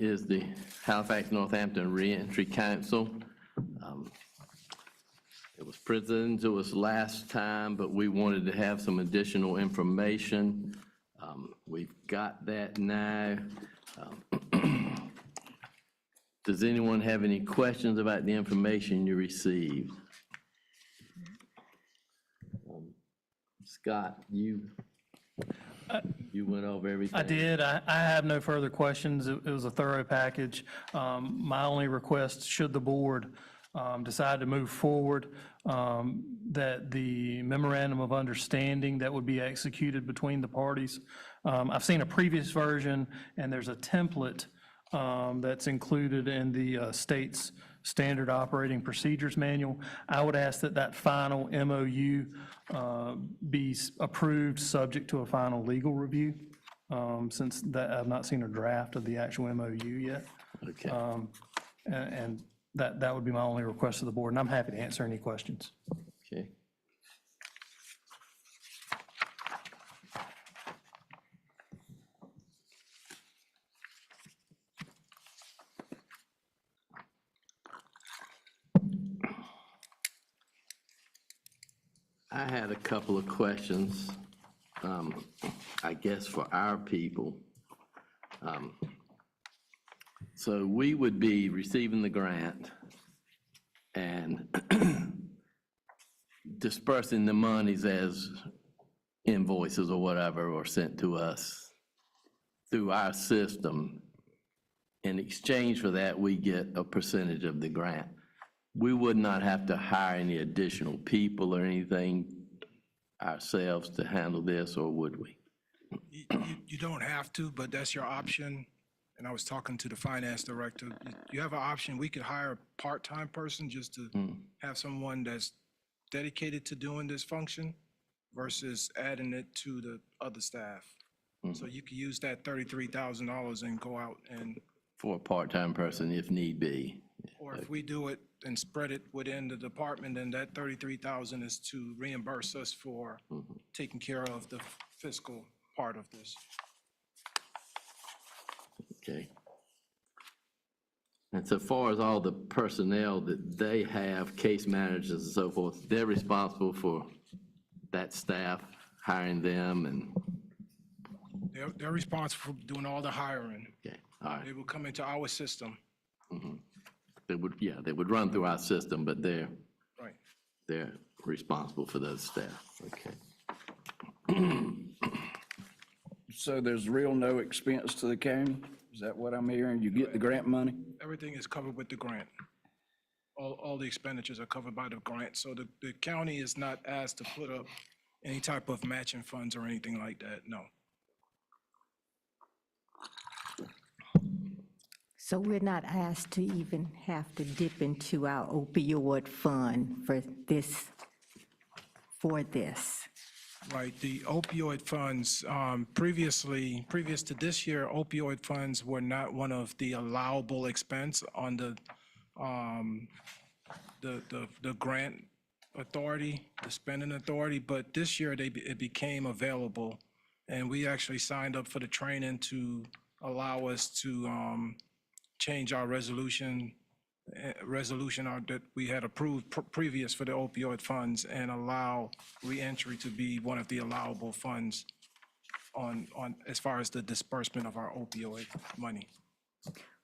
is the Halifax Northampton Reentry Council. It was presented to us last time, but we wanted to have some additional information. We've got that now. Does anyone have any questions about the information you received? Scott, you went over everything. I did. I have no further questions. It was a thorough package. My only request, should the board decide to move forward, that the memorandum of understanding that would be executed between the parties. I've seen a previous version, and there's a template that's included in the state's standard operating procedures manual. I would ask that that final MOU be approved subject to a final legal review, since that I've not seen a draft of the actual MOU yet. Okay. And that would be my only request to the board, and I'm happy to answer any questions. Okay. I had a couple of questions, I guess, for our people. So we would be receiving the grant and dispersing the monies as invoices or whatever are sent to us through our system. In exchange for that, we get a percentage of the grant. We would not have to hire any additional people or anything ourselves to handle this, or would we? You don't have to, but that's your option. And I was talking to the finance director. You have an option. We could hire a part-time person just to have someone that's dedicated to doing this function versus adding it to the other staff. So you could use that $33,000 and go out and, For a part-time person if need be. or if we do it and spread it within the department, then that $33,000 is to reimburse us for taking care of the fiscal part of this. Okay. And so far as all the personnel that they have, case managers and so forth, they're responsible for that staff, hiring them and, They're responsible for doing all the hiring. okay, all right. They will come into our system. They would, yeah, they would run through our system, but they're Right. responsible for those staff, okay. So there's real no expense to the county? Is that what I'm hearing? You get the grant money? Everything is covered with the grant. All the expenditures are covered by the grant. So the county is not asked to put up any type of matching funds or anything like that, no. So we're not asked to even have to dip into our opioid fund for this. Right, the opioid funds, previous to this year, opioid funds were not one of the allowable expense on the grant authority, the spending authority, but this year it became available. And we actually signed up for the training to allow us to change our resolution that we had approved previous for the opioid funds and allow reentry to be one of the allowable funds on as far as the disbursement of our opioid money.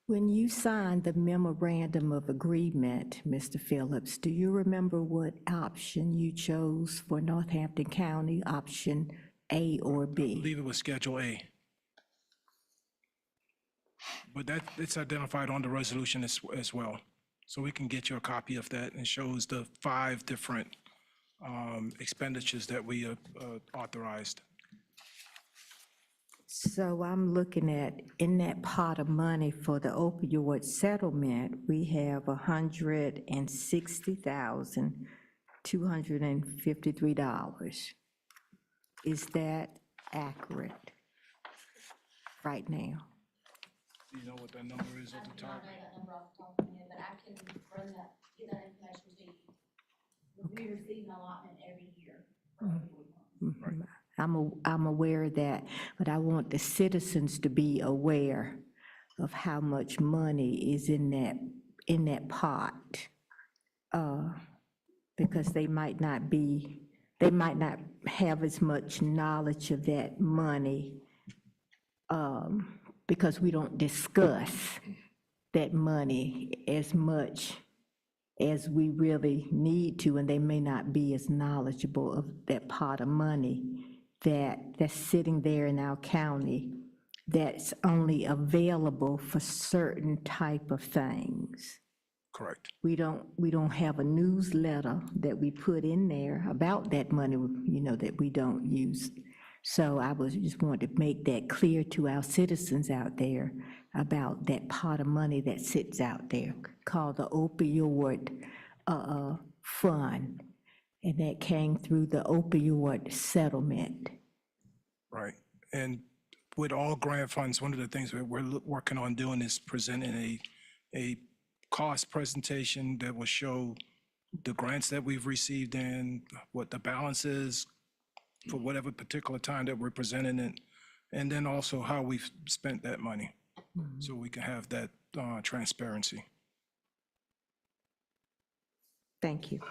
When you signed the memorandum of agreement, Mr. Phillips, do you remember what option you chose for Northampton County, option A or I B? believe it was Schedule A. But it's identified on the resolution as well. So we can get you a copy of that, and it shows the 5 different expenditures that we authorized. So I'm looking at, in that pot of money for the opioid settlement, we have $160,253. Is that accurate right now? Do you know what that number is at the top? I don't know that number off the top of my head, but I can run that, get that information to you. We receive an allotment every year. I'm aware of that, but I want the citizens to be aware of how much money is in that pot. Because they might not have as much knowledge of that money, because we don't discuss that money as much as we really need to, and they may not be as knowledgeable of that pot of money that's sitting there in our county that's only available for certain type of things. Correct. We don't have a newsletter that we put in there about that money, that we don't use. So I just wanted to make that clear to our citizens out there about that pot of money that sits out there called the opioid fund. And that came through the opioid settlement. Right. And with all grant funds, one of the things that we're working on doing is presenting a cost presentation that will show the grants that we've received and what the balance is for whatever particular time that we're presenting it, and then also how we've spent that money, so we can have that transparency. Thank you.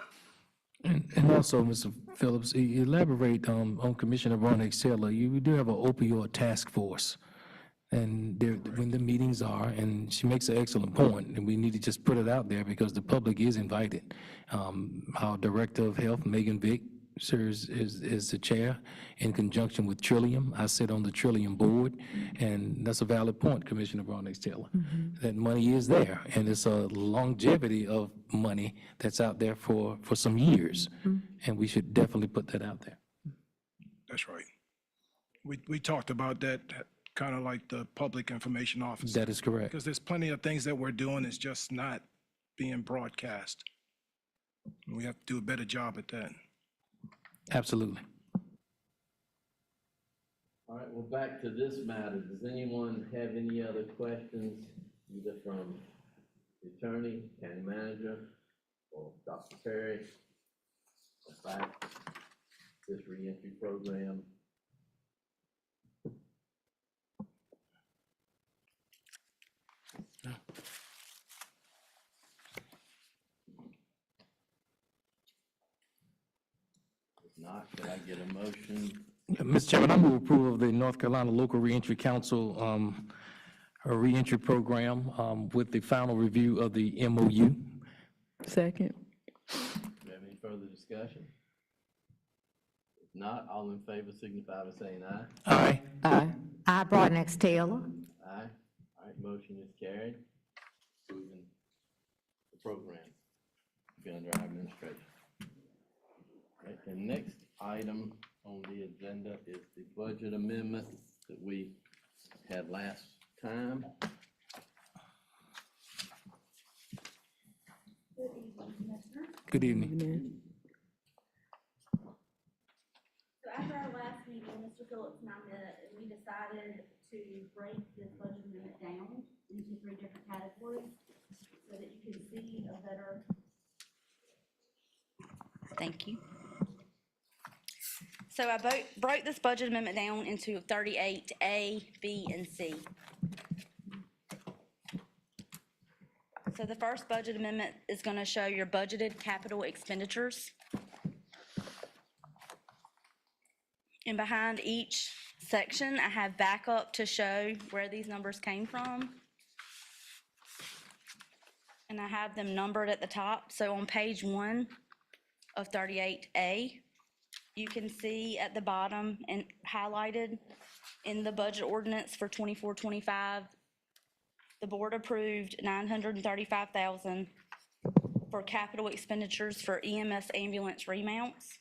And also, Mr. Phillips, elaborate on Commissioner Ronix Taylor. You do have an opioid task force, and when the meetings are, and she makes an excellent point, and we need to just put it out there because the public is invited. Our Director of Health, Megan Vick, serves as the chair in conjunction with Trillium. I sit on the Trillium board, and that's a valid point, Commissioner Ronix Taylor. That money is there, and it's a longevity of money that's out there for some years, and we should definitely put that out there. That's right. We talked about that, kind of like the public information officer. That is correct. Because there's plenty of things that we're doing, it's just not being broadcast. We have to do a better job at that. Absolutely. All right, well, back to this matter. Does anyone have any other questions, either from the attorney, county manager, or Dr. Perry about this reentry program? If not, could I get a motion? Mr. Chairman, I move approval of the North Carolina Local Reentry Council a reentry program with the final review of the MOU. Second. Do you have any further discussion? If not, all in favor signify by saying aye. Aye. Aye. I, Broadnex Taylor. Aye. All right, motion is carried. Approving the program. Be under our administration. All right, the next item on the agenda is the budget amendment that we had last time. Good evening. So after our last meeting, Mr. Phillips and I met, and we decided to break this budget amendment down into 3 different categories so that you can see a better. Thank you. So I broke this budget amendment down into 38A, B, and C. So the first budget amendment is going to show your budgeted capital expenditures. And behind each section, I have backup to show where these numbers came from. And I have them numbered at the top. So on page 1 of 38A, you can see at the bottom and highlighted in the budget ordinance for 24-25, the board approved $935,000 for capital expenditures for EMS ambulance remounts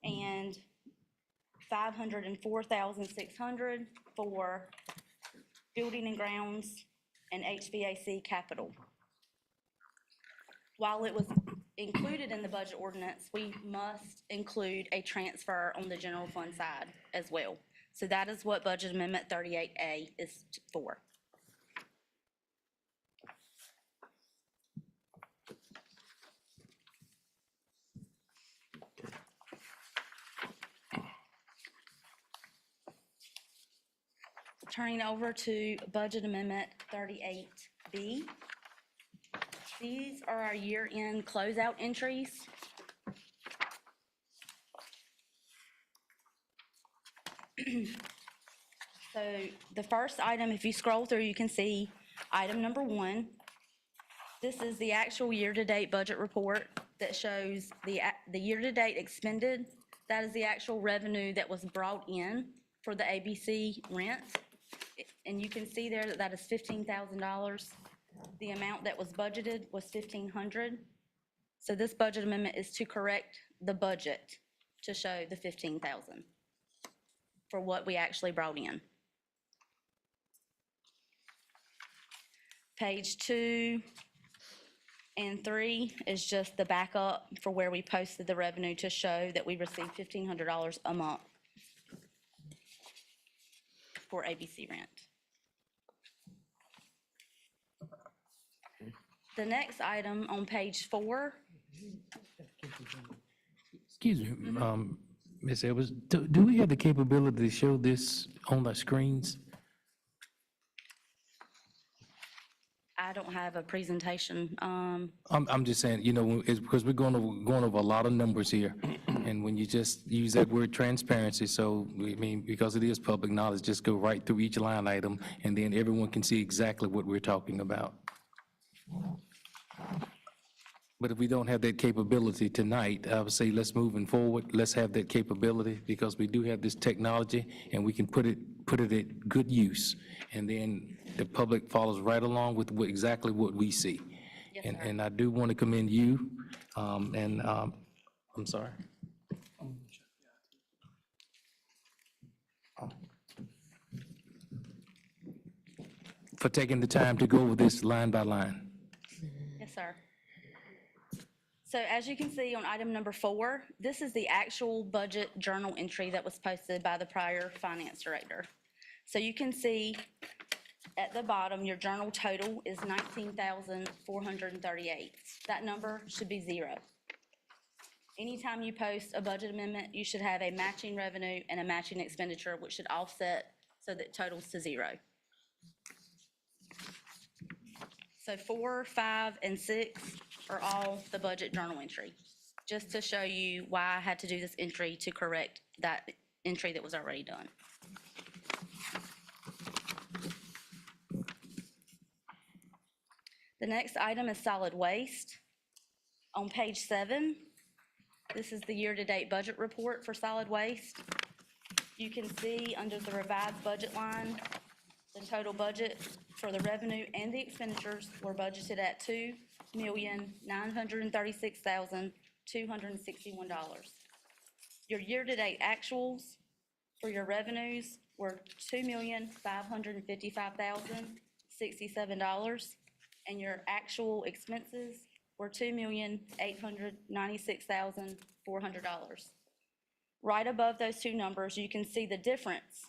and $504,600 for building and grounds and HVAC capital. While it was included in the budget ordinance, we must include a transfer on the general fund side as well. So that is what budget amendment 38A is for. turning over to Budget Amendment 38B. These are our year-end closeout entries. So the first item, if you scroll through, you can see item number 1. This is the actual year-to-date budget report that shows the year-to-date expended. That is the actual revenue that was brought in for the ABC rent. And you can see there that that is $15,000. The amount that was budgeted was $1,500. So this budget amendment is to correct the budget to show the $15,000 for what we actually brought in. Page 2 and 3 is just the backup for where we posted the revenue to show that we received $1,500 a month for ABC rent. The next item on page 4, Excuse me, Ms. Edwards, do we have the capability to show this on the screens? I don't have a presentation. I'm just saying, you know, it's because we're going over a lot of numbers here. And when you just use that word transparency, so, I mean, because it is public knowledge, just go right through each line item, and then everyone can see exactly what we're talking about. But if we don't have that capability tonight, I would say let's moving forward, let's have that capability, because we do have this technology, and we can put it at good use. And then the public follows right along with exactly what we see. Yes, And sir. and I do want to commend you, I'm sorry. For taking the time to go over this line by line. Yes, sir. So as you can see on item number 4, this is the actual budget journal entry that was posted by the prior finance director. So you can see at the bottom, your journal total is $19,438. That number should be 0. Anytime you post a budget amendment, you should have a matching revenue and a matching expenditure, which should offset so that it totals to 0. So 4, 5, and 6 are all the budget journal entry, just to show you why I had to do this entry to correct that entry that was already done. The next item is solid waste. On page 7, this is the year-to-date budget report for solid waste. You can see under the revised budget line, the total budget for the revenue and the expenditures were budgeted at $2,936,261. Your year-to-date actuals for your revenues were $2,555,067, and your actual expenses were $2,896,400. Right above those two numbers, you can see the difference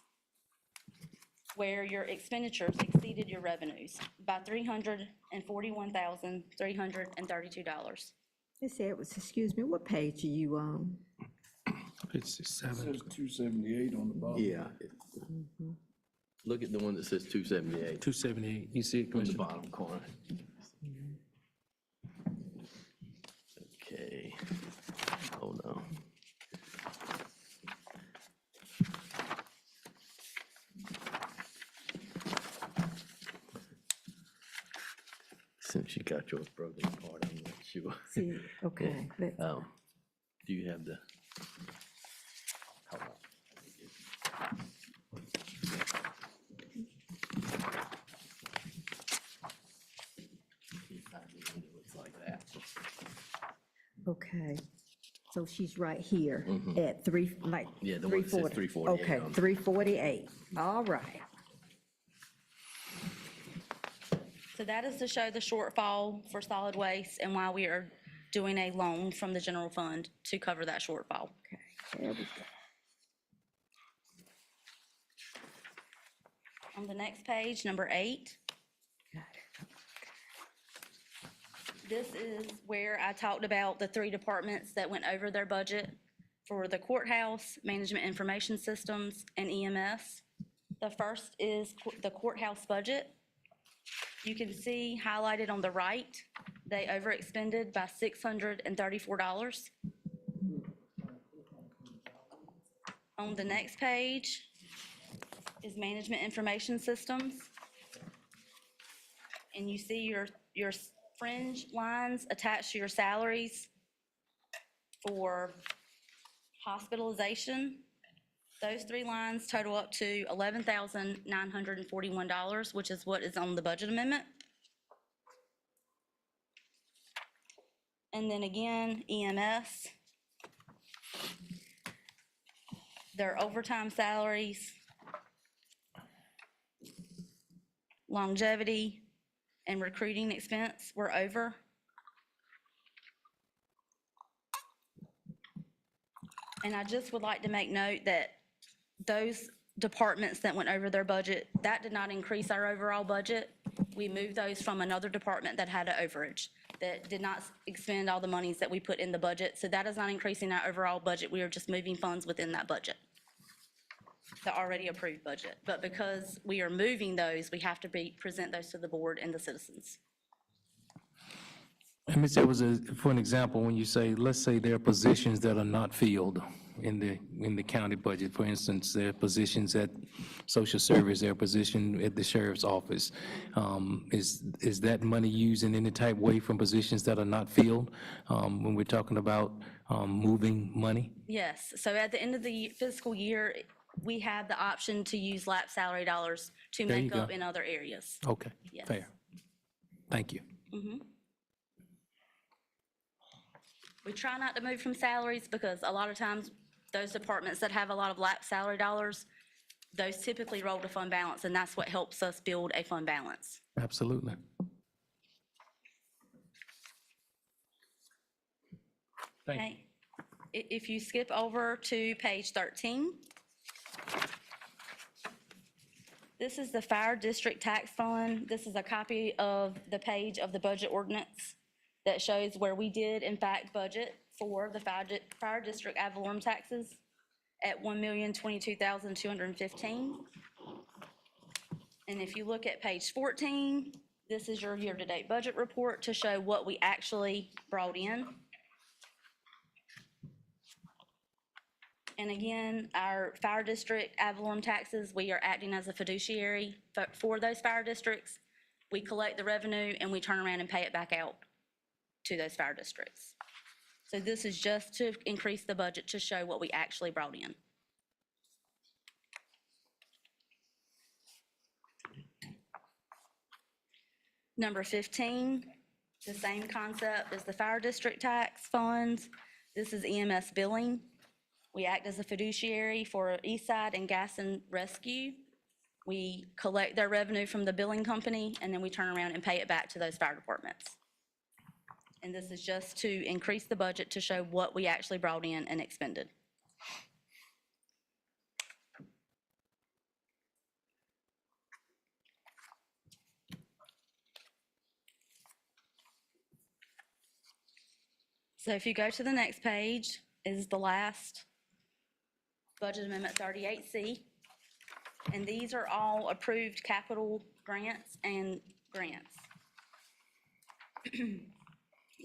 where your expenditures exceeded your revenues by $341,332. Ms. Edwards, excuse me, what page are you on? It's It 7. says 278 on the bottom. Yeah. Look at the one that says 278 278, you see it, on the Commissioner? bottom corner. Okay, hold on. Since you got yours broken apart, I'm not sure. See, okay, Oh, do you have the? Hold on. It looks like that. okay. So she's right here at 3, like, Yeah, the one that says 348 Okay, on it. 348, all right. So that is to show the shortfall for solid waste and why we are doing a loan from the general fund to cover that shortfall. Okay, there we go. On the next page, number 8, Got it. this is where I talked about the 3 departments that went over their budget for the courthouse, management information systems, and EMS. The first is the courthouse budget. You can see highlighted on the right, they overexpended by $634. On the next page is management information systems. And you see your fringe lines attached to your salaries for hospitalization. Those three lines total up to $11,941, which is what is on the budget amendment. And then again, EMS. Their overtime salaries, longevity, and recruiting expense were over. And I just would like to make note that those departments that went over their budget, that did not increase our overall budget. We moved those from another department that had an overage, that did not expend all the monies that we put in the budget. So that is not increasing our overall budget. We are just moving funds within that budget, the already approved budget. But because we are moving those, we have to present those to the board and the citizens. And Ms. Edwards, for an example, when you say, let's say there are positions that are not filled in the county budget, for instance, there are positions at social service, there are positions at the sheriff's office. Is that money used in any type way from positions that are not filled, when we're talking about moving money? Yes, so at the end of the fiscal year, we have the option to use lap salary dollars to There you make go. up in other areas. Okay, Yes. fair. Thank you. We try not to move from salaries because a lot of times those departments that have a lot of lap salary dollars, those typically roll to fund balance, and that's what helps us build a fund balance. Absolutely. Thank you. Okay. If you skip over to page 13, this is the fire district tax fund. This is a copy of the page of the budget ordinance that shows where we did in fact budget for the fire district ad valorem taxes at $1,022,215. And if you look at page 14, this is your year-to-date budget report to show what we actually brought in. And again, our fire district ad valorem taxes, we are acting as a fiduciary for those fire districts. We collect the revenue and we turn around and pay it back out to those fire districts. So this is just to increase the budget to show what we actually brought in. Number 15, the same concept as the fire district tax funds. This is EMS billing. We act as a fiduciary for Eastside and Gas and Rescue. We collect their revenue from the billing company, and then we turn around and pay it back to those fire departments. And this is just to increase the budget to show what we actually brought in and expended. So if you go to the next page, is the last Budget Amendment 38C. And these are all approved capital grants and grants.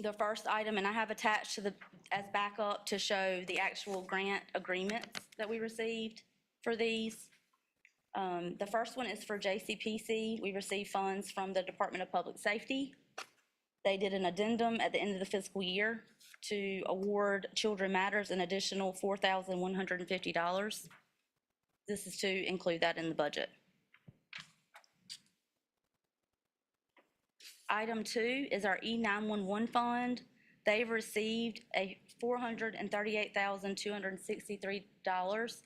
The first item, and I have attached to as backup to show the actual grant agreements that we received for these. The first one is for JCPC. We received funds from the Department of Public Safety. They did an addendum at the end of the fiscal year to award Children Matters an additional $4,150. This is to include that in the budget. Item 2 is our E911 fund. They've received a $438,263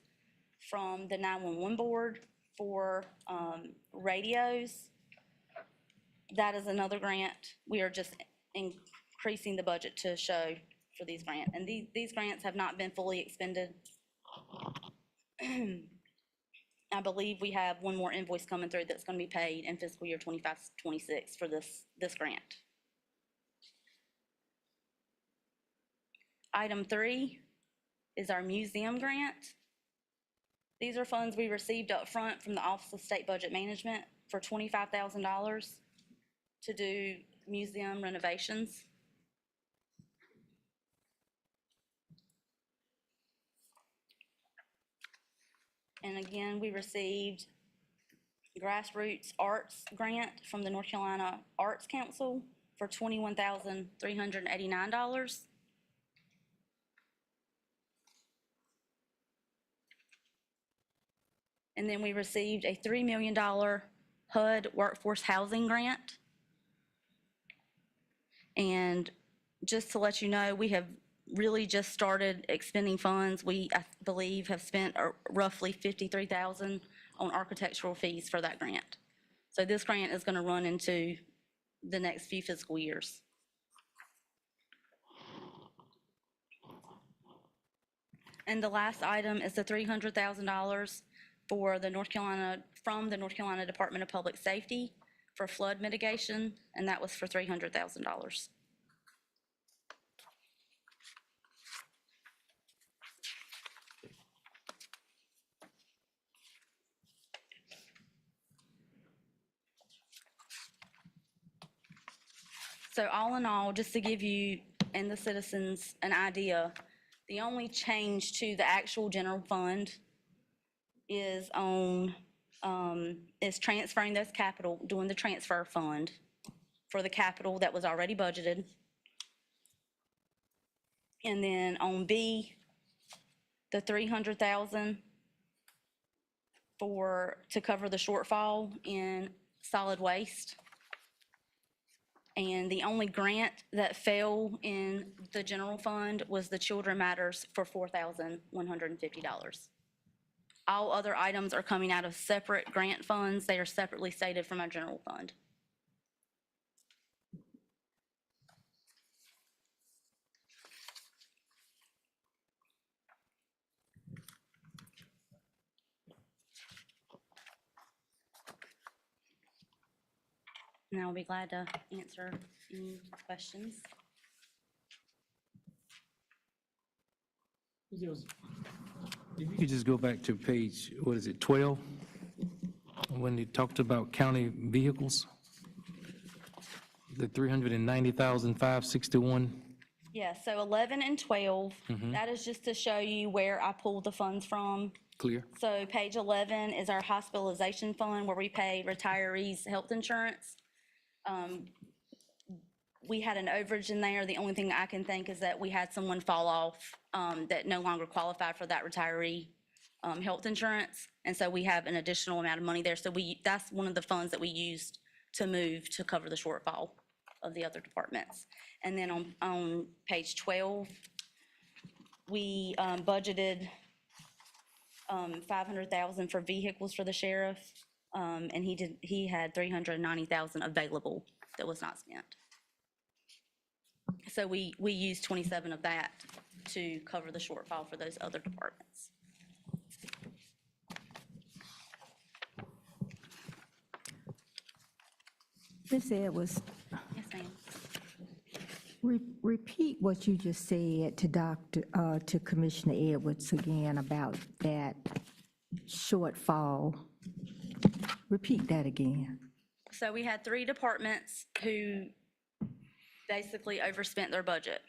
from the 911 board for radios. That is another grant. We are just increasing the budget to show for these grants. And these grants have not been fully expended. I believe we have one more invoice coming through that's going to be paid in fiscal year 25-26 for this grant. Item 3 is our museum grant. These are funds we received up front from the Office of State Budget Management for $25,000 to do museum renovations. And again, we received grassroots arts grant from the North Carolina Arts Council for $21,389. And then we received a $3 million HUD Workforce Housing Grant. And just to let you know, we have really just started expending funds. We, I believe, have spent roughly $53,000 on architectural fees for that grant. So this grant is going to run into the next few fiscal years. And the last item is the $300,000 for the North Carolina, from the North Carolina Department of Public Safety for flood mitigation, and that was for $300,000. So all in all, just to give you and the citizens an idea, the only change to the actual general fund is on, is transferring those capital, doing the transfer fund for the capital that was already budgeted. And then on B, the $300,000 to cover the shortfall in solid waste. And the only grant that fell in the general fund was the Children Matters for $4,150. All other items are coming out of separate grant funds. They are separately stated from our general fund. And I'll be glad to answer any questions. If you could just go back to page, what is it, 12? When you talked about county vehicles, the 390,561. Yeah, so 11 and 12, that is just to show you where I pulled the funds from. Clear? So page 11 is our hospitalization fund where we pay retirees' health insurance. We had an overage in there. The only thing I can think is that we had someone fall off that no longer qualified for that retiree health insurance. And so we have an additional amount of money there. So that's one of the funds that we used to move to cover the shortfall of the other departments. And then on page 12, we budgeted $500,000 for vehicles for the sheriff. And he had $390,000 available that was not spent. So we used 27 of that to cover the shortfall for those other departments. Ms. Edwards, Yes, ma'am. repeat what you just said to Commissioner Edwards again about that shortfall. Repeat that again. So we had 3 departments who basically overspent their budget.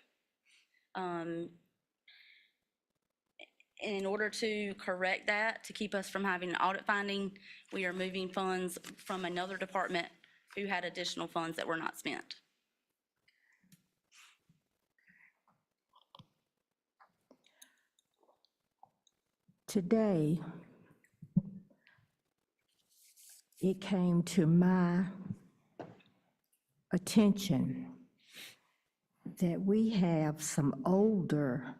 In order to correct that, to keep us from having an audit finding, we are moving funds from another department who had additional funds that were not spent. Today, it came to my attention that we have some older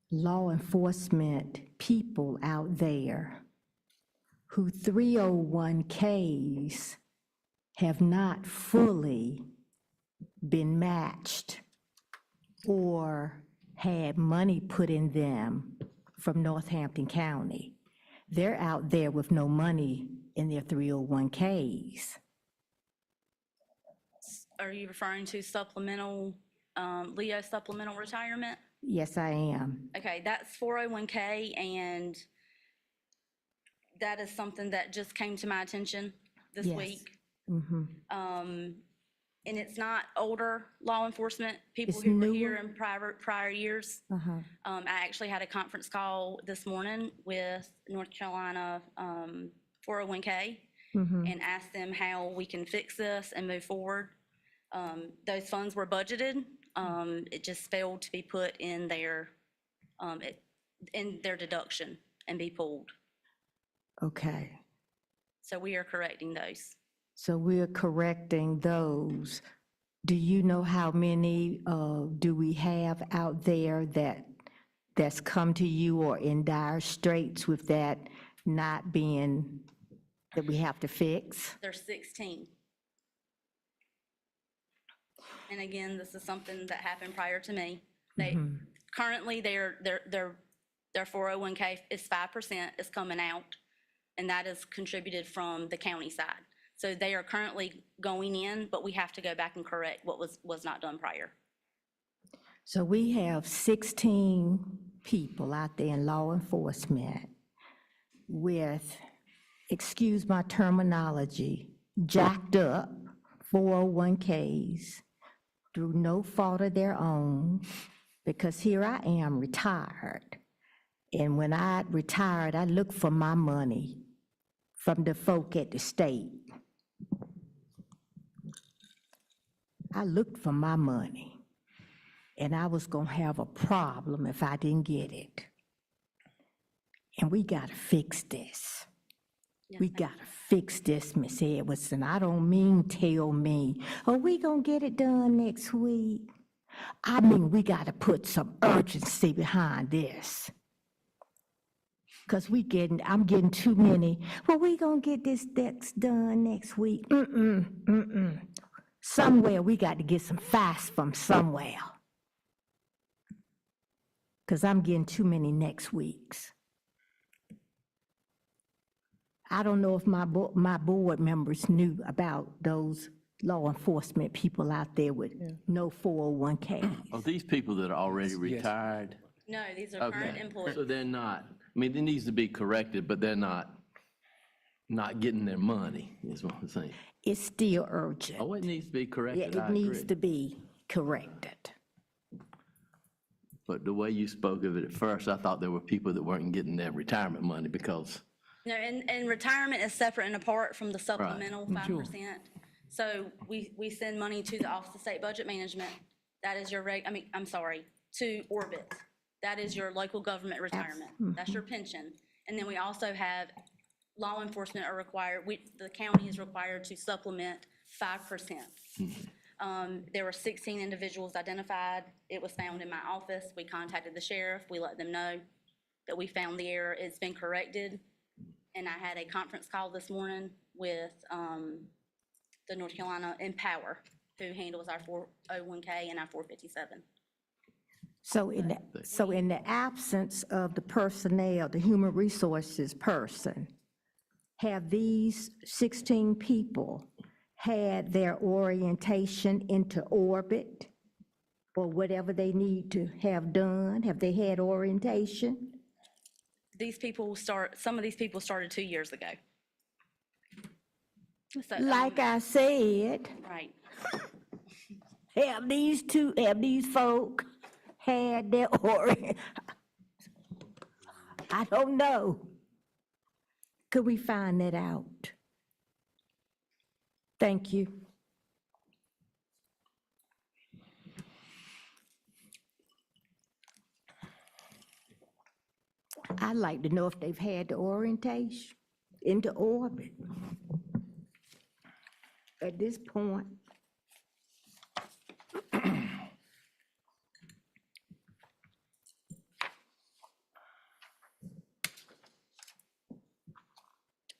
law enforcement people out there who 301Ks have not fully been matched or had money put in them from Northampton County. They're out there with no money in their 301Ks. Are you referring to supplemental, Leo supplemental retirement? Yes, I am. Okay, that's 401K, and that is something that just came to my attention this Yes. week. Mhm. And it's not older law enforcement, people It's who were newer? here in prior years. Uh-huh. I actually had a conference call this morning with North Carolina 401K and asked them how we can fix this and move forward. Those funds were budgeted. It just failed to be put in their deduction and be pulled. Okay. So we are correcting those. So we're correcting those. Do you know how many do we have out there that's come to you or in dire straits with that not being, that we have to fix? There's 16. And again, this is something that happened prior to me. They, currently, their 401K is 5% is coming out, and that is contributed from the county side. So they are currently going in, but we have to go back and correct what was not done prior. So we have 16 people out there in law enforcement with, excuse my terminology, jacked up 401Ks through no fault of their own, because here I am retired. And when I retired, I looked for my money from the folk at the state. I looked for my money, and I was gonna have a problem if I didn't get it. And we gotta fix this. We gotta fix this, Miss Edwards, and I don't mean tell me, oh, we gonna get it done next week. I mean, we gotta put some urgency behind this. Because I'm getting too many, well, we gonna get this done next week. Somewhere, we got to get some fast from somewhere. Because I'm getting too many next weeks. I don't know if my board members knew about those law enforcement people out there with no 401K. Are these people that are already retired? No, these are current Okay, employees. so they're not, I mean, it needs to be corrected, but they're not getting their money, is what I'm saying. It's still urgent. Oh, it needs to be Yeah, corrected, I it needs agree. to be corrected. But the way you spoke of it at first, I thought there were people that weren't getting their retirement money because, No, and retirement is separate and apart from the supplemental 5%. So we send money to the Office of State Budget Management. That is your to Orbit. That is your local government retirement. That's your pension. And then we also have, law enforcement are required, the county is required to supplement 5%. There were 16 individuals identified. It was found in my office. We contacted the sheriff. We let them know that we found the error. It's been corrected. And I had a conference call this morning with the North Carolina Empower, who handles our 401K and our 457. So in the absence of the personnel, the human resources person, have these 16 people had their orientation into Orbit or whatever they need to have done? Have they had orientation? Some of these people started 2 years ago. So, Like I said, right. have these folk had their I don't know. Could we find that out? Thank you. I'd like to know if they've had the orientation into Orbit. At this point.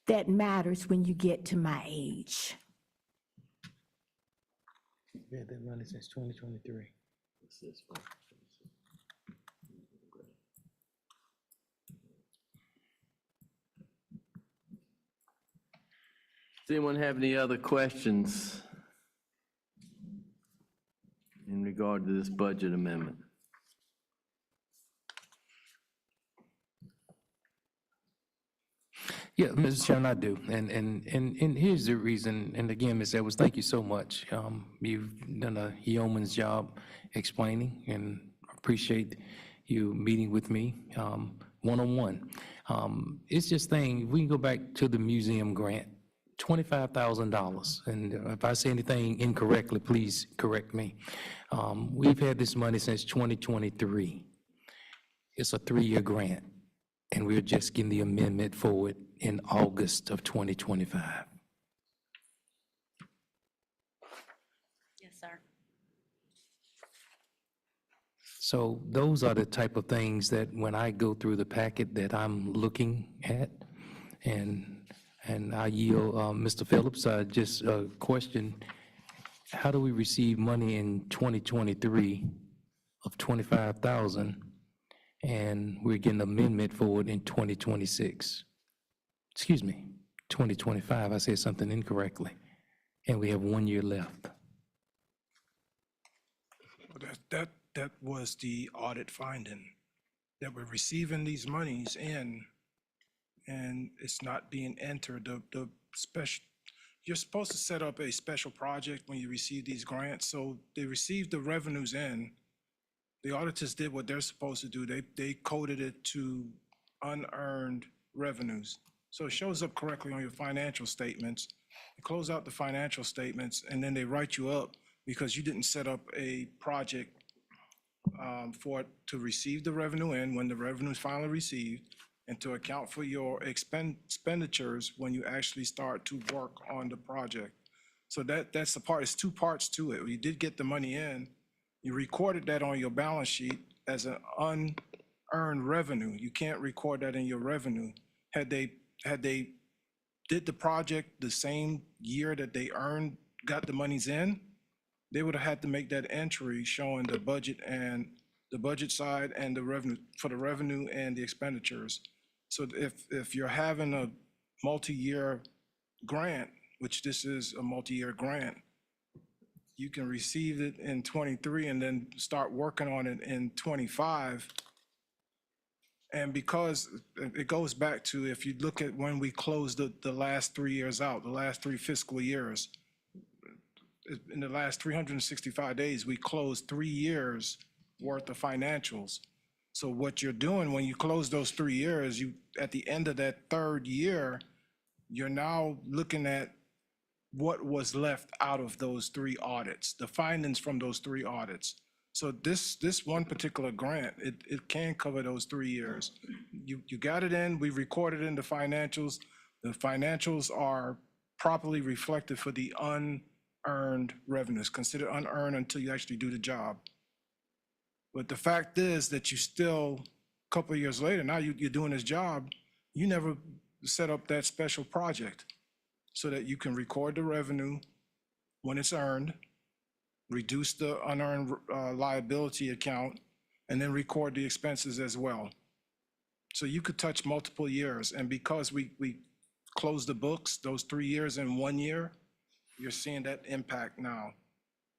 That matters when you get to my age. We had that money since 2023. Does anyone have any other questions in regard to this budget amendment? Yeah, Mr. Chairman, I do. And here's the reason, and again, Ms. Edwards, thank you so much. You've done a yeoman's job explaining, and appreciate you meeting with me one-on-one. It's just thing, we can go back to the museum grant, $25,000. And if I say anything incorrectly, please correct me. We've had this money since 2023. It's a 3-year grant, and we're just getting the amendment for it in August of 2025. Yes, sir. So those are the type of things that when I go through the packet that I'm looking at, and I yield, Mr. Phillips, just a question. How do we receive money in 2023 of 25,000, and we're getting amendment for it in 2026? Excuse me, 2025, I said something incorrectly, and we have 1 year left. That was the audit finding, that we're receiving these monies in, and it's not being entered. The special, you're supposed to set up a special project when you receive these grants, so they received the revenues in. The auditors did what they're supposed to do. They coded it to unearned revenues. So it shows up correctly on your financial statements. You close out the financial statements, and then they write you up because you didn't set up a project for it to receive the revenue in when the revenue is finally received, and to account for your expenditures when you actually start to work on the project. So that's the part, it's 2 parts to it. You did get the money in, you recorded that on your balance sheet as an unearned revenue. You can't record that in your revenue. Had they did the project the same year that they got the monies in, they would have had to make that entry showing the budget and the budget side and the revenue, for the revenue and the expenditures. So if you're having a multi-year grant, which this is a multi-year grant, you can receive it in 23 and then start working on it in 25. And because it goes back to, if you look at when we closed the last 3 years out, the last 3 fiscal years, in the last 365 days, we closed 3 years worth of financials. So what you're doing when you close those 3 years, at the end of that 3rd year, you're now looking at what was left out of those 3 audits, the findings from those 3 audits. So this one particular grant, it can cover those 3 years. You got it in, we recorded in the financials. The financials are properly reflected for the unearned revenues, considered unearned until you actually do the job. But the fact is that you still, a couple of years later, now you're doing this job, you never set up that special project so that you can record the revenue when it's earned, reduce the unearned liability account, and then record the expenses as well. So you could touch multiple years. And because we closed the books, those 3 years in 1 year, you're seeing that impact now.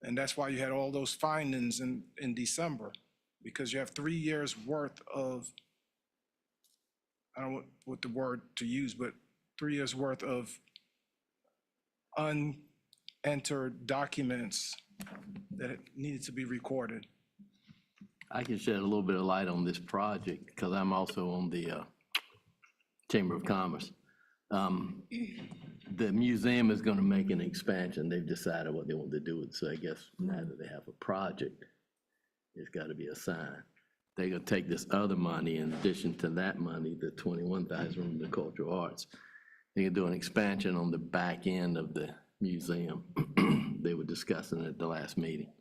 And that's why you had all those findings in December, because you have 3 years worth of, I don't know what the word to use, but 3 years worth of unentered documents that needed to be recorded. I can shed a little bit of light on this project because I'm also on the Chamber of Commerce. The museum is going to make an expansion. They've decided what they want to do with it. So I guess now that they have a project, it's got to be assigned. They're going to take this other money in addition to that money, the 21,000 from the cultural arts. They're going to do an expansion on the back end of the museum. They were discussing it at the last meeting.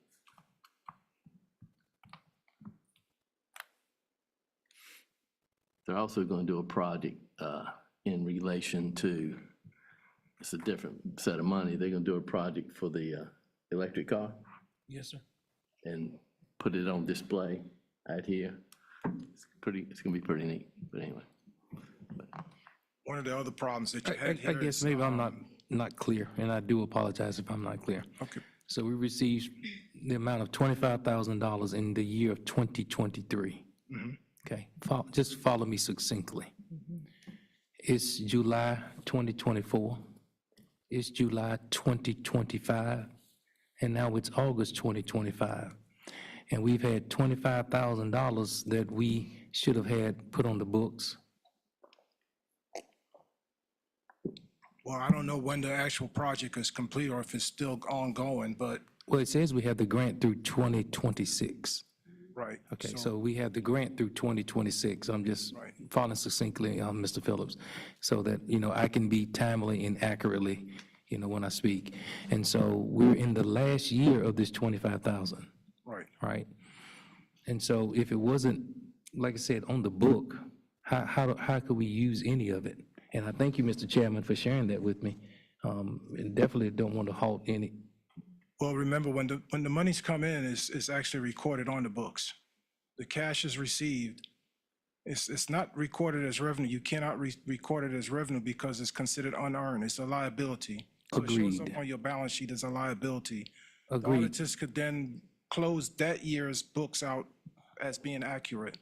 They're also going to do a project in relation to, it's a different set of money. They're going to do a project for the electric car Yes, sir. and put it on display out here. It's going to be pretty neat, but anyway. One of the other problems that you had I here guess is, maybe I'm not clear, and I do apologize if I'm not clear. okay, So we received the amount of $25,000 in the year of 2023. Okay, just follow me succinctly. It's July 2024, it's July 2025, and now it's August 2025. And we've had $25,000 that we should have had put on the books. Well, I don't know when the actual project is complete or if it's still ongoing, but, Well, it says we have the grant through 2026. right. Okay, so we have the grant through 2026. I'm just Right. following succinctly, Mr. Phillips, so that, I can be timely and accurately, when I speak. And so we're in the last year of this 25,000, Right. right? And so if it wasn't, like I said, on the book, how could we use any of it? And I thank you, Mr. Chairman, for sharing that with me. And definitely don't want to halt any. Well, remember, when the monies come in, it's actually recorded on the books. The cash is received. It's not recorded as revenue. You cannot record it as revenue because it's considered unearned. It's a liability. So it shows up Agreed. on your balance sheet as a liability. The Agreed. auditors could then close that year's books out as being accurate.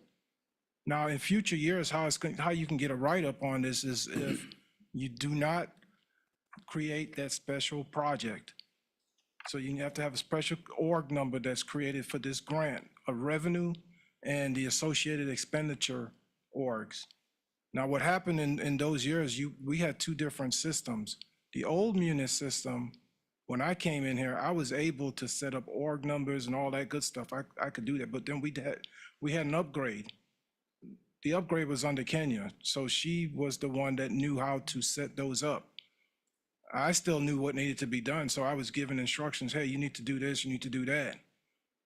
Now, in future years, how you can get a write-up on this is if you do not create that special project. So you have to have a special org number that's created for this grant, a revenue and the associated expenditure orgs. Now, what happened in those years, we had two different systems. The old Munis system, when I came in here, I was able to set up org numbers and all that good stuff. I could do that, but then we had an upgrade. The upgrade was under Kenya, so she was the one that knew how to set those up. I still knew what needed to be done, so I was given instructions, hey, you need to do this, you need to do that.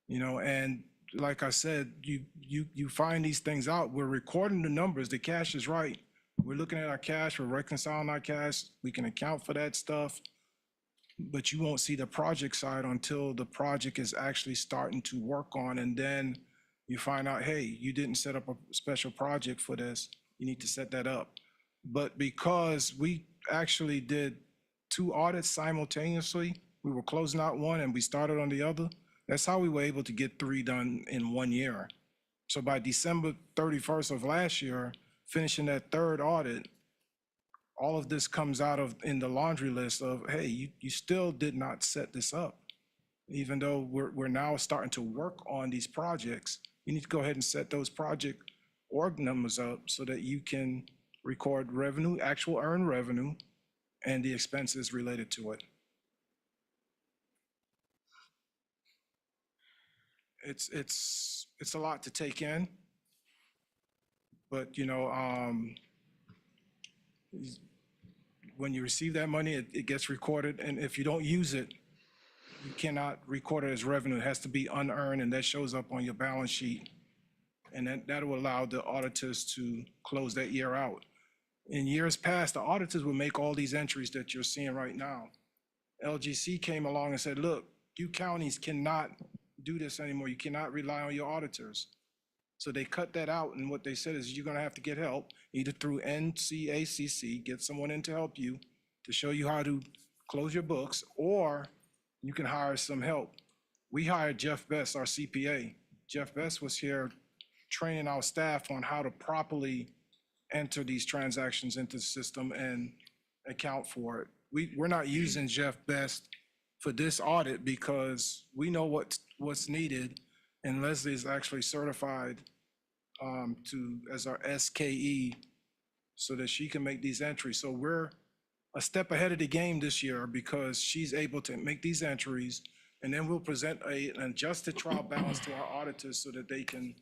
And like I said, you find these things out. We're recording the numbers, the cash is right. We're looking at our cash, we're reconciling our cash, we can account for that stuff. But you won't see the project side until the project is actually starting to work on, and then you find out, hey, you didn't set up a special project for this, you need to set that up. But because we actually did 2 audits simultaneously, we were closing out one and we started on the other, that's how we were able to get 3 done in 1 year. So by December 31st of last year, finishing that 3rd audit, all of this comes out of in the laundry list of, hey, you still did not set this up. Even though we're now starting to work on these projects, you need to go ahead and set those project org numbers up so that you can record revenue, actual earned revenue, and the expenses related to it. It's a lot to take in, but when you receive that money, it gets recorded, and if you don't use it, you cannot record it as revenue. It has to be unearned, and that shows up on your balance sheet. And that will allow the auditors to close that year out. In years past, the auditors would make all these entries that you're seeing right now. LGC came along and said, look, you counties cannot do this anymore. You cannot rely on your auditors. So they cut that out, and what they said is you're gonna have to get help, either through NCACC, get someone in to help you, to show you how to close your books, or you can hire some help. We hired Jeff Best, our CPA. Jeff Best was here training our staff on how to properly enter these transactions into the system and account for it. We're not using Jeff Best for this audit because we know what's needed, and Leslie is actually certified as our SKE so that she can make these entries. So we're a step ahead of the game this year because she's able to make these entries, and then we'll present an adjusted trial balance to our auditors so that they can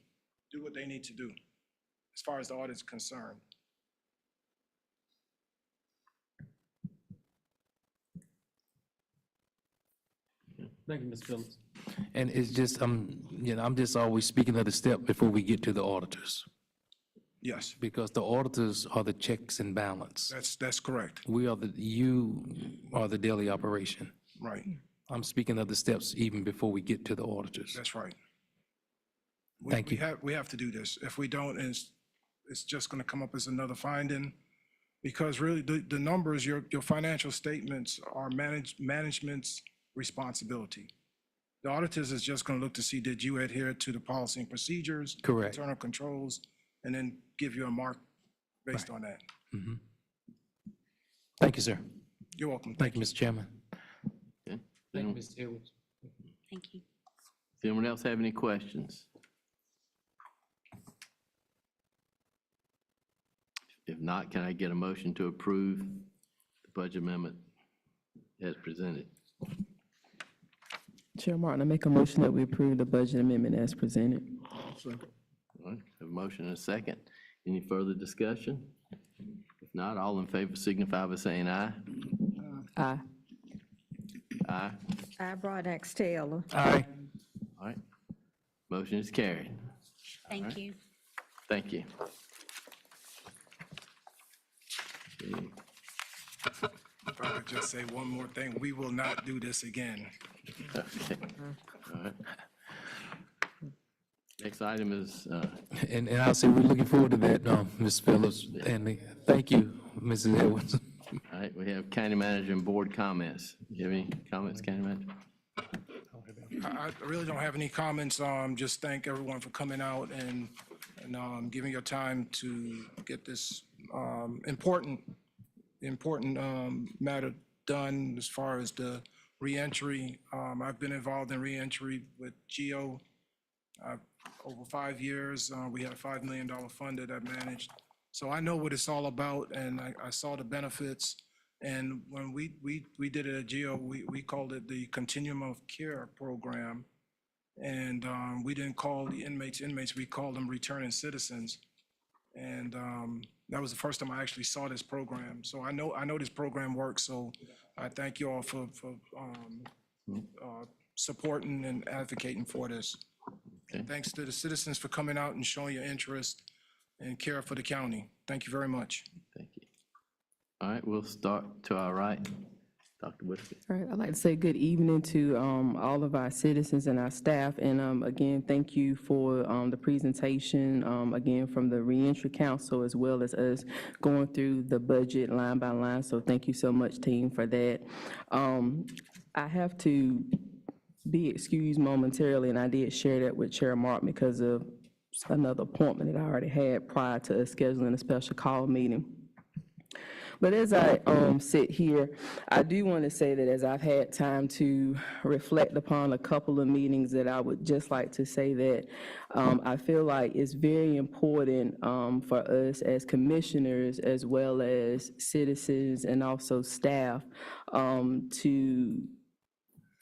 do what they need to do as far as the audit's concerned. Thank you, Mr. Phillips. And it's just, I'm just always speaking of the step before we get to the auditors, Yes, because the auditors are the checks and balance. that's correct. You are the daily operation. Right, I'm speaking of the steps even before we get to the auditors. that's right. Thank you. We have to do this. If we don't, it's just gonna come up as another finding. Because really, the numbers, your financial statements are management's responsibility. The auditors is just gonna look to see, did you adhere to the policy and procedures? Correct. Internal controls, and then give you a mark based on that. Thank you, sir. You're welcome. Thank you, Mr. Chairman. Okay. Thank you, Does Mr. Edwards. Thank you. anyone else have any questions? If not, can I get a motion to approve the budget amendment as presented? Chair Martin, I make a motion that we approve the budget amendment as presented. All right, have a motion and a second. Any further discussion? If not, all in favor signify by saying aye. Aye. Aye. I, Broadax Taylor. Aye. All right. Motion is carried. Thank you. Thank you. If I could just say one more thing, we will not do this again. Okay. All right. Next item is, And I'll say we're looking forward to that, Ms. Phillips, and thank you, Mrs. Edwards. all right, we have county manager and board comments. Do you have any comments, county manager? I really don't have any comments. Just thank everyone for coming out and giving your time to get this important matter done as far as the reentry. I've been involved in reentry with GEO over 5 years. We had a $5 million fund that I managed. So I know what it's all about, and I saw the benefits. And when we did it at GEO, we called it the Continuum of Care Program. And we didn't call the inmates, we called them returning citizens. And that was the first time I actually saw this program. So I know this program works, so I thank you all for supporting and advocating for this. Okay. Thanks to the citizens for coming out and showing your interest and care for the county. Thank you very much. Thank you. All right, we'll start to our right. Dr. Whitaker. All right, I'd like to say good evening to all of our citizens and our staff. And again, thank you for the presentation, again, from the Reentry Council, as well as us going through the budget line by line. So thank you so much, team, for that. I have to be excused momentarily, and I did share that with Chair Martin because of another appointment that I already had prior to us scheduling a special call meeting. But as I sit here, I do want to say that as I've had time to reflect upon a couple of meetings, that I would just like to say that I feel like it's very important for us as commissioners, as well as citizens and also staff, to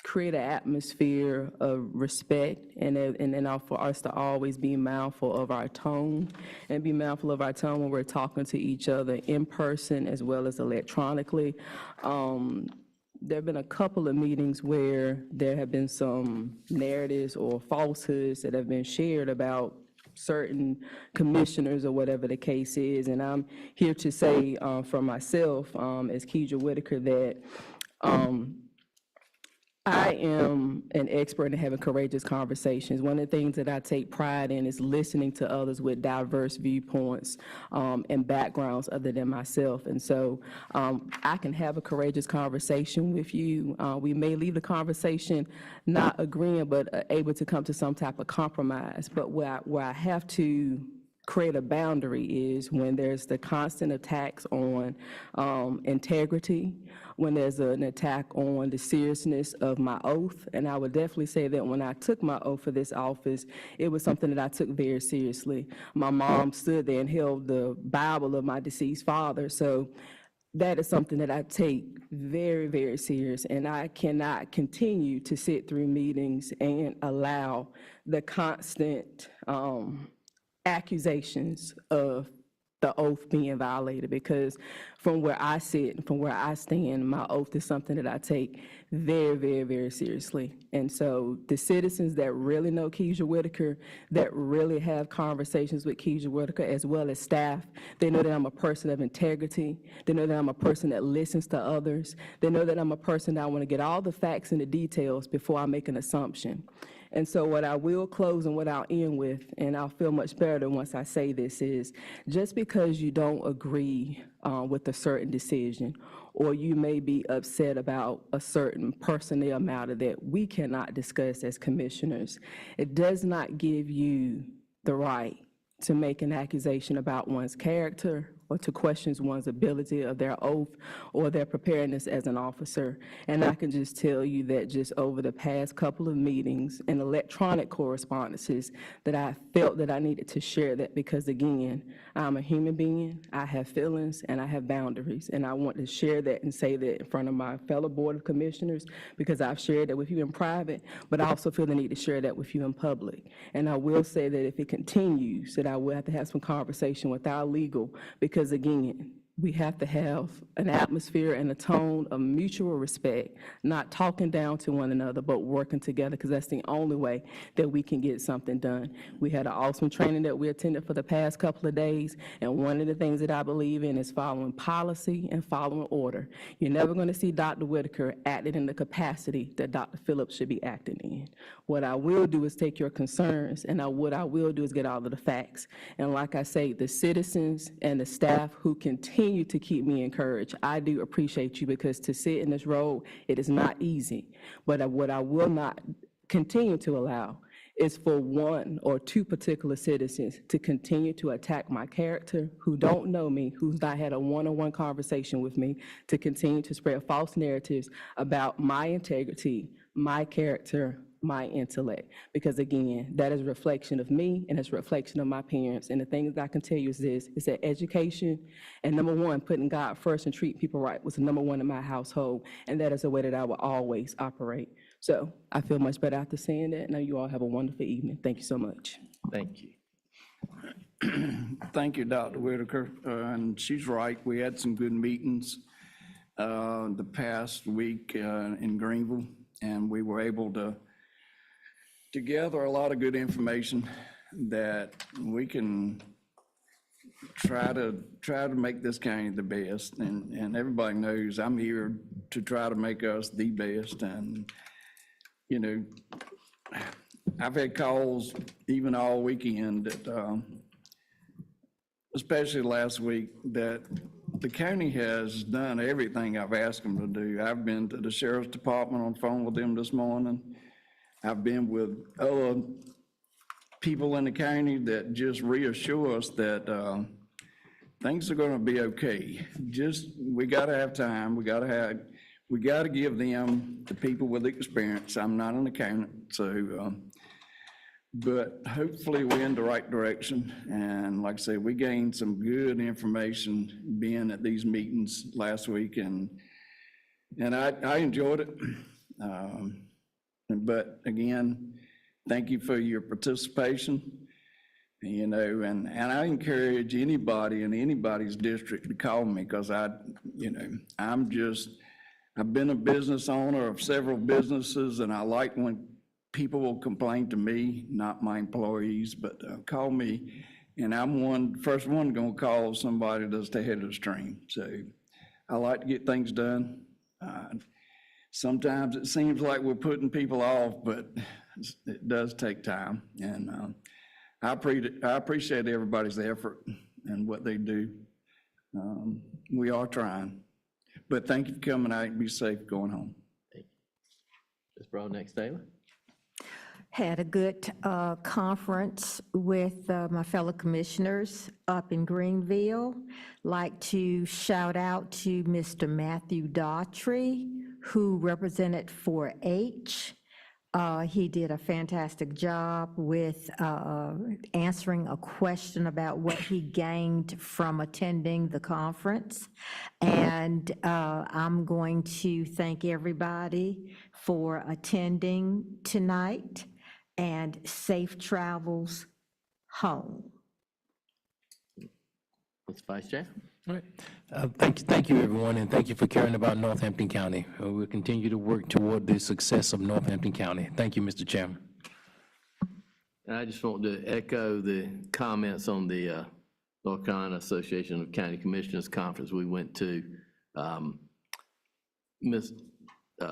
create an atmosphere of respect, and then for us to always be mindful of our tone, and be mindful of our tone when we're talking to each other in person as well as electronically. There have been a couple of meetings where there have been some narratives or falsehoods that have been shared about certain commissioners or whatever the case is, and I'm here to say for myself, as Keidra Whitaker, that I am an expert in having courageous conversations. One of the things that I take pride in is listening to others with diverse viewpoints and backgrounds other than myself. And so I can have a courageous conversation with you. We may leave the conversation not agreeing, but able to come to some type of compromise. But where I have to create a boundary is when there's the constant attacks on integrity, when there's an attack on the seriousness of my oath. And I would definitely say that when I took my oath for this office, it was something that I took very seriously. My mom stood there and held the Bible of my deceased father. So that is something that I take very, very serious, and I cannot continue to sit through meetings and allow the constant accusations of the oath being violated, because from where I sit and from where I stand, my oath is something that I take very, very, very seriously. And so the citizens that really know Keidra Whitaker, that really have conversations with Keidra Whitaker, as well as staff, they know that I'm a person of integrity. They know that I'm a person that listens to others. They know that I'm a person that I want to get all the facts and the details before I make an assumption. And so what I will close and what I'll end with, and I'll feel much better once I say this, is just because you don't agree with a certain decision, or you may be upset about a certain personnel matter that we cannot discuss as commissioners, it does not give you the right to make an accusation about one's character or to question one's ability of their oath or their preparedness as an officer. And I can just tell you that just over the past couple of meetings and electronic correspondences, that I felt that I needed to share that because, again, I'm a human being, I have feelings, and I have boundaries. And I want to share that and say that in front of my fellow Board of Commissioners, because I've shared that with you in private, but I also feel the need to share that with you in public. And I will say that if it continues, that I will have to have some conversation with our legal, because again, we have to have an atmosphere and a tone of mutual respect, not talking down to one another, but working together, because that's the only way that we can get something done. We had an awesome training that we attended for the past couple of days, and one of the things that I believe in is following policy and following order. You're never going to see Dr. Whitaker acting in the capacity that Dr. Phillips should be acting in. What I will do is take your concerns, and what I will do is get all of the facts. And like I say, the citizens and the staff who continue to keep me encouraged, I do appreciate you, because to sit in this role, it is not easy. But what I will not continue to allow is for one or two particular citizens to continue to attack my character, who don't know me, who's not had a one-on-one conversation with me, to continue to spread false narratives about my integrity, my character, my intellect. Because again, that is a reflection of me, and it's a reflection of my parents. And the thing that I can tell you is this, is that education, and number one, putting God first and treating people right, was number one in my household. And that is the way that I will always operate. So I feel much better after saying that. Now you all have a wonderful evening. Thank you so much. Thank you. Thank you, Dr. Whitaker. And she's right, we had some good meetings the past week in Greenville, and we were able to gather a lot of good information that we can try to make this county the best. And everybody knows I'm here to try to make us the best. And, you know, I've had calls even all weekend that, especially last week, that the county has done everything I've asked them to do. I've been to the sheriff's department on the phone with them this morning. I've been with other people in the county that just reassure us that things are going to be okay. Just, we got to have time. We got to give them, the people with experience. I'm not an accountant, so, but hopefully we're in the right direction. And like I say, we gained some good information being at these meetings last week, and I enjoyed it. But again, thank you for your participation, you know, and I encourage anybody in anybody's district to call me, because I've been a business owner of several businesses, and I like when people will complain to me, not my employees, but call me, and I'm first one gonna call somebody that's ahead of the stream. So I like to get things done. Sometimes it seems like we're putting people off, but it does take time. And I appreciate everybody's effort and what they do. We are trying. But thank you for coming out, and be safe going home. Ms. Broadnax Taylor? Had a good conference with my fellow commissioners up in Greenville. Like to shout out to Mr. Matthew Daughtry, who represented 4-H. He did a fantastic job with answering a question about what he gained from attending the conference. And I'm going to thank everybody for attending tonight, and safe travels home. Mr. Vice Chair? All right. Thank you, everyone, and thank you for caring about Northampton County. We'll continue to work toward the success of Northampton County. Thank you, Mr. Chairman. And I just want to echo the comments on the North Carolina Association of County Commissioners Conference we went to.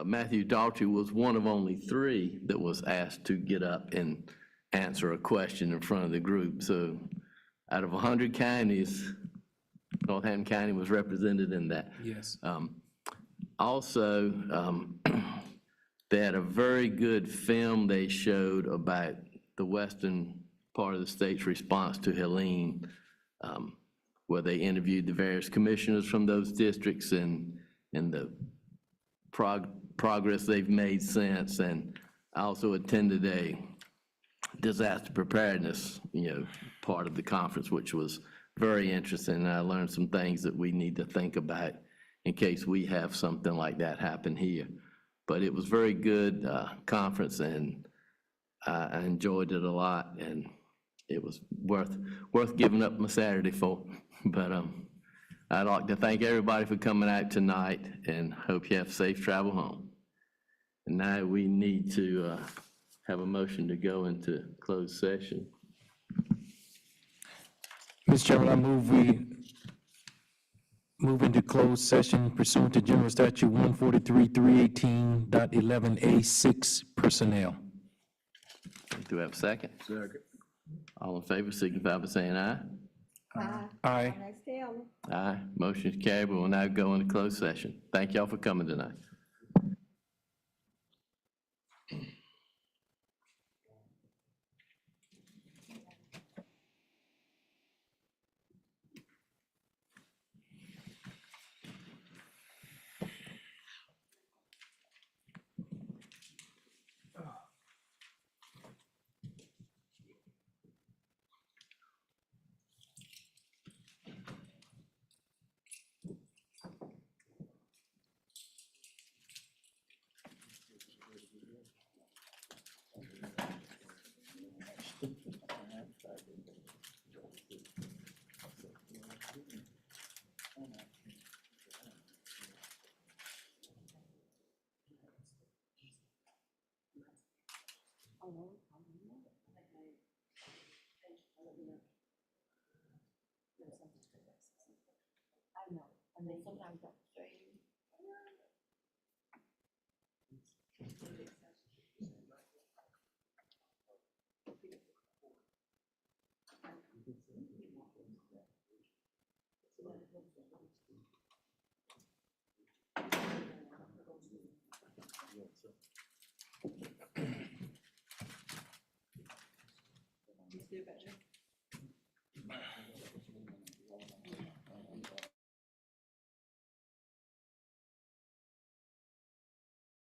Matthew Daughtry was one of only 3 that was asked to get up and answer a question in front of the group. So out of 100 counties, Northampton County was represented in that. Yes. Also, they had a very good film they showed about the western part of the state's response to Helene. where they interviewed the various commissioners from those districts and the progress they've made since. And I also attended a disaster preparedness, part of the conference, which was very interesting. And I learned some things that we need to think about in case we have something like that happen here. But it was very good conference, and I enjoyed it a lot, and it was worth giving up my Saturday for. But I'd like to thank everybody for coming out tonight, and hope you have safe travel home. And now we need to have a motion to go into closed session. Mr. Chairman, I move move into closed session pursuant to General Statute 143-318.11A6 personnel. Do we have a second? Second. All in favor, signify by saying aye. Aye. Aye. Motion is carried. We will now go into closed session. Thank y'all for coming tonight. You see it, Patrick?